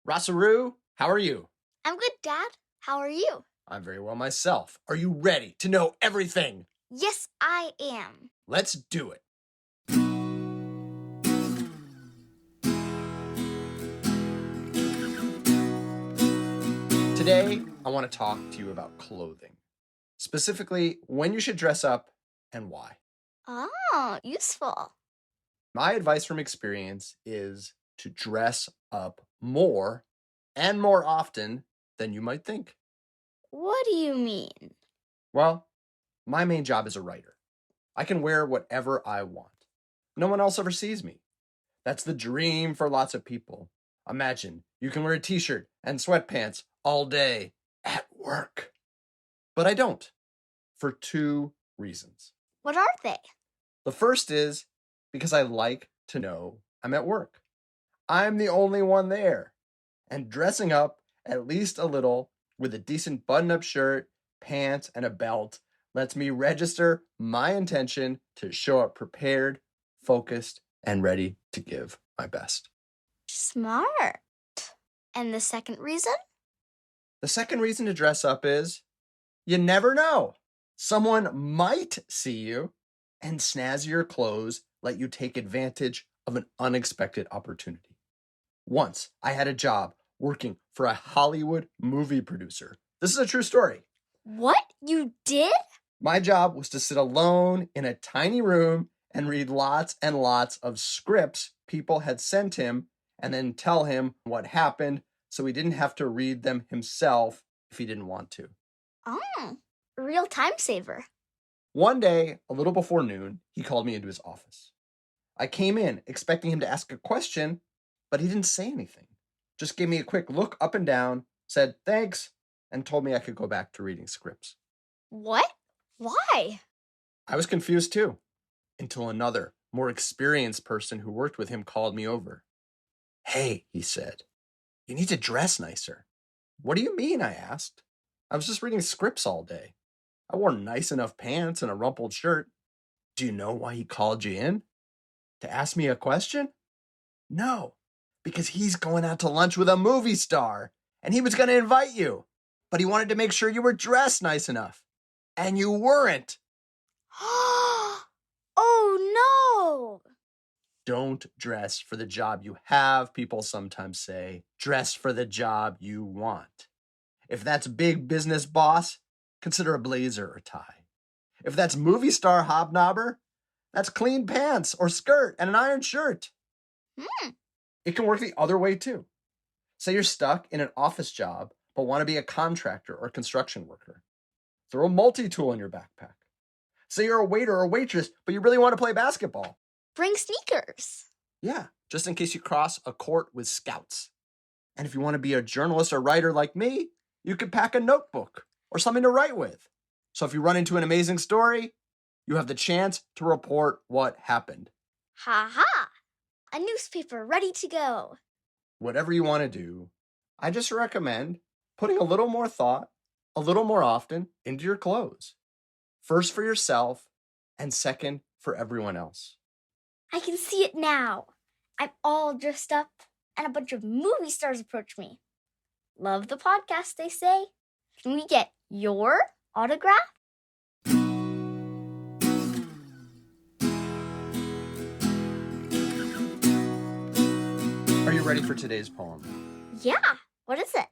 Rasa, how are you? I'm good, Dad. How are you? I'm very well myself. Are you ready to know everything? Yes, I am. Let's do it. Today, I want to talk to you about clothing. Specifically, when you should dress up and why. Oh, useful. My advice from experience is to dress up more and more often than you might think. What do you mean? Well, my main job is a writer. I can wear whatever I want. No one else ever sees me. That's the dream for lots of people. Imagine you can wear a t-shirt and sweatpants all day at work. But I don't, for two reasons. What are they? The first is because I like to know I'm at work. I'm the only one there. And dressing up at least a little with a decent button-up shirt, pants, and a belt lets me register my intention to show up prepared, focused, and ready to give my best. Smart. And the second reason? The second reason to dress up is you never know. Someone might see you, and snazzier clothes let you take advantage of an unexpected opportunity. Once, I had a job working for a Hollywood movie producer. This is a true story. What? You did? My job was to sit alone in a tiny room and read lots and lots of scripts people had sent him and then tell him what happened so he didn't have to read them himself if he didn't want to. Oh, a real time saver. One day, a little before noon, he called me into his office. I came in expecting him to ask a question, but he didn't say anything. Just gave me a quick look up and down, said thanks, and told me I could go back to reading scripts. What? Why? I was confused too, until another, more experienced person who worked with him called me over. Hey, he said, you need to dress nicer. What do you mean? I asked. I was just reading scripts all day. I wore nice enough pants and a rumpled shirt. Do you know why he called you in? To ask me a question? No, because he's going out to lunch with a movie star, and he was going to invite you, but he wanted to make sure you were dressed nice enough, and you weren't. Oh, no! Don't dress for the job you have, people sometimes say. Dress for the job you want. If that's big business boss, consider a blazer or tie. If that's movie star hobnobber, that's clean pants or skirt and an iron shirt. It can work the other way too. Say you're stuck in an office job but want to be a contractor or construction worker. Throw a multi-tool in your backpack. Say you're a waiter or waitress but you really want to play basketball. Bring sneakers. Yeah, just in case you cross a court with scouts. And if you want to be a journalist or writer like me, you could pack a notebook or something to write with. So if you run into an amazing story, you have the chance to report what happened. Ha ha! A newspaper ready to go. Whatever you want to do, I just recommend putting a little more thought, a little more often into your clothes. First for yourself, and second for everyone else. I can see it now. I'm all dressed up, and a bunch of movie stars approach me. Love the podcast, they say. Can we get your autograph? Are you ready for today's poem? Yeah. What is it?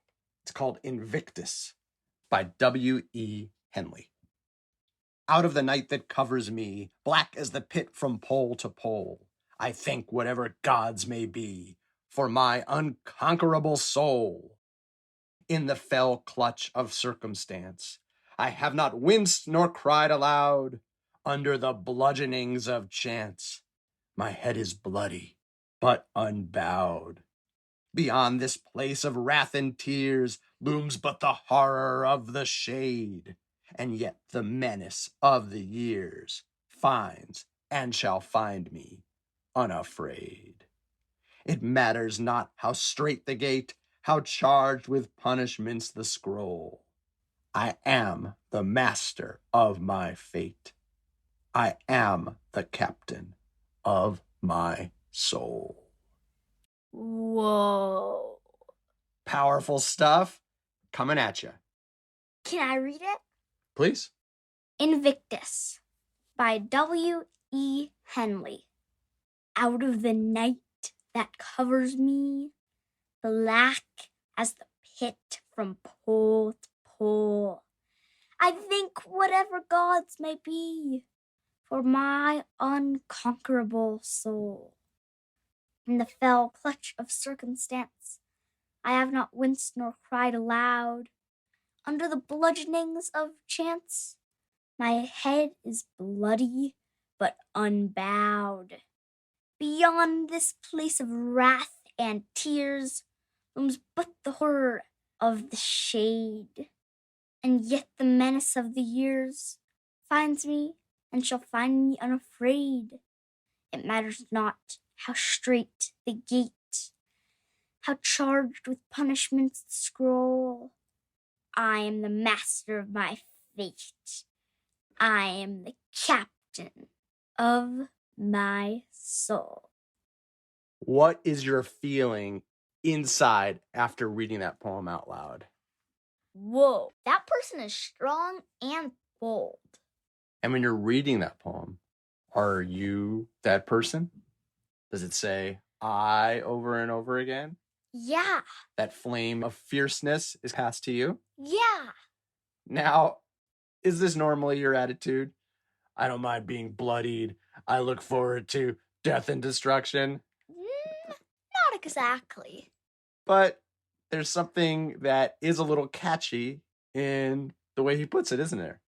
It's called Invictus by W.E. Henley. Out of the night that covers me, black as the pit from pole to pole, I thank whatever gods may be for my unconquerable soul. In the fell clutch of circumstance, I have not winced nor cried aloud. Under the bludgeonings of chance, my head is bloody, but unbowed. Beyond this place of wrath and tears looms but the horror of the shade, and yet the menace of the years finds and shall find me unafraid. It matters not how strait the gate, how charged with punishments the scroll. I am the master of my fate. I am the captain of my soul. Whoa. Powerful stuff coming at you. Can I read it? Please. Invictus by W.E. Henley. Out of the night that covers me, black as the pit from pole to pole, I think whatever gods may be for my unconquerable soul. In the fell clutch of circumstance, I have not winced nor cried aloud. Under the bludgeonings of chance, my head is bloody but unbowed. Beyond this place of wrath and tears looms but the horror of the shade. And yet the menace of the years finds me and shall find me unafraid. It matters not how straight the gate, how charged with punishment's scroll. I am the master of my fate. I am the captain of my soul. What is your feeling inside after reading that poem out loud? Whoa, that person is strong and bold. And when you're reading that poem, are you that person? Does it say I over and over again? Yeah. That flame of fierceness is passed to you? Yeah. Now, is this normally your attitude? I don't mind being bloodied. I look forward to death and destruction. Not exactly. But there's something that is a little catchy in the way he puts it, isn't there?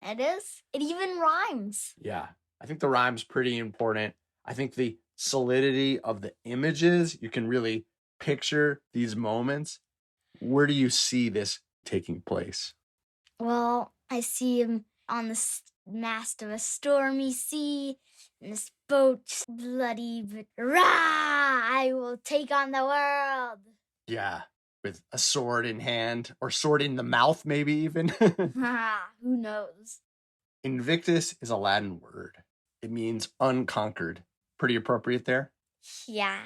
It is. It even rhymes. Yeah, I think the rhyme's pretty important. I think the solidity of the images, you can really picture these moments. Where do you see this taking place? Well, I see him on the mast of a stormy sea, and this boat's bloody, but rah! I will take on the world. Yeah, with a sword in hand, or sword in the mouth, maybe even. Who knows? Invictus is a Latin word. It means unconquered. Pretty appropriate there? Yeah.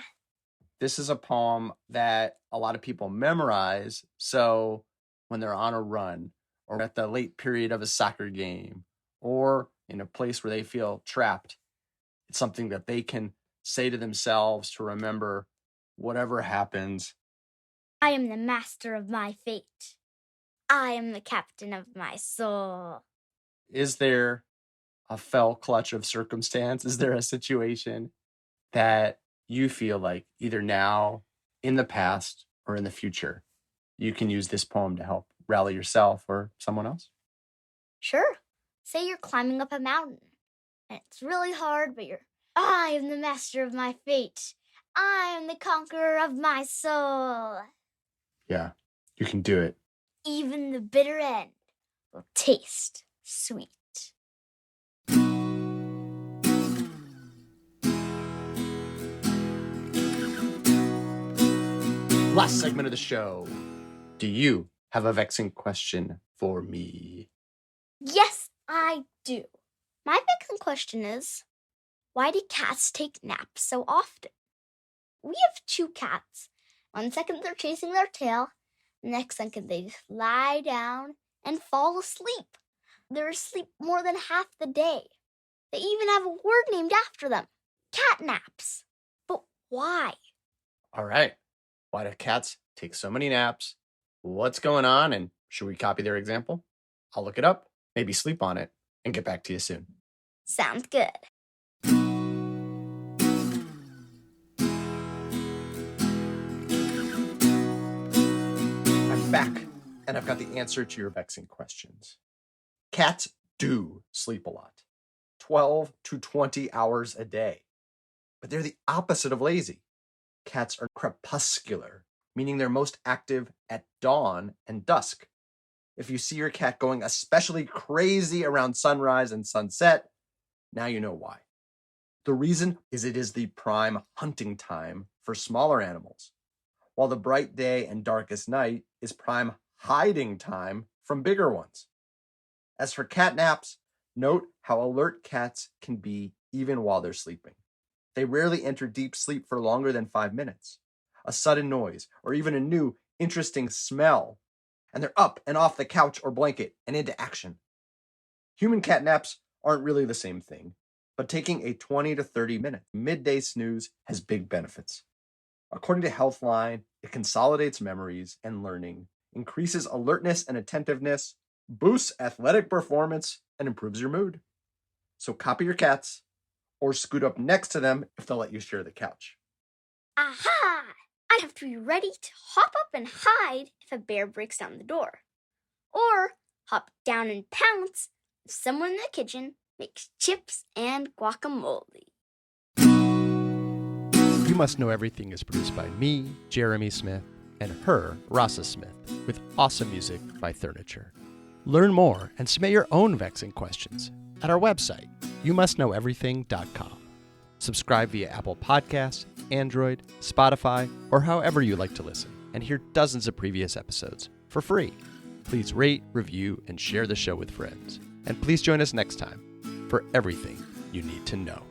This is a poem that a lot of people memorize, so when they're on a run, or at the late period of a soccer game, or in a place where they feel trapped, it's something that they can say to themselves to remember whatever happens. I am the master of my fate. I am the captain of my soul. Is there a fell clutch of circumstance? Is there a situation that you feel like either now, in the past, or in the future, you can use this poem to help rally yourself or someone else? Sure. Say you're climbing up a mountain, and it's really hard, but I am the master of my fate. I am the conqueror of my soul. Yeah, you can do it. Even the bitter end will taste sweet. Last segment of the show. Do you have a vexing question for me? Yes, I do. My vexing question is, why do cats take naps so often? We have 2 cats. 1 second they're chasing their tail, the next second they just lie down and fall asleep. They're asleep more than half the day. They even have a word named after them, catnaps. But why? All right. Why do cats take so many naps? What's going on? And should we copy their example? I'll look it up, maybe sleep on it, and get back to you soon. Sounds good. I'm back, and I've got the answer to your vexing questions. Cats do sleep a lot, 12 to 20 hours a day. But they're the opposite of lazy. Cats are crepuscular, meaning they're most active at dawn and dusk. If you see your cat going especially crazy around sunrise and sunset, now you know why. The reason is it is the prime hunting time for smaller animals, while the bright day and darkest night is prime hiding time from bigger ones. As for cat naps, note how alert cats can be even while they're sleeping. They rarely enter deep sleep for longer than 5 minutes. A sudden noise, or even a new interesting smell, and they're up and off the couch or blanket and into action. Human catnaps aren't really the same thing, but taking a 20 to 30 minute midday snooze has big benefits. According to Healthline, it consolidates memories and learning, increases alertness and attentiveness, boosts athletic performance, and improves your mood. So copy your cats, or scoot up next to them if they'll let you share the couch. Aha! I have to be ready to hop up and hide if a bear breaks down the door. Or hop down and pounce if someone in the kitchen makes chips and guacamole. You Must Know Everything is produced by me, Jeremy Smith, and her, Rasa Smith, with awesome music by Furniture. Learn more and submit your own vexing questions at our website, youmustknoweverything.com. Subscribe via Apple Podcasts, Android, Spotify, or however you like to listen, and hear dozens of previous episodes for free. Please rate, review, and share the show with friends. And please join us next time for everything you need to know.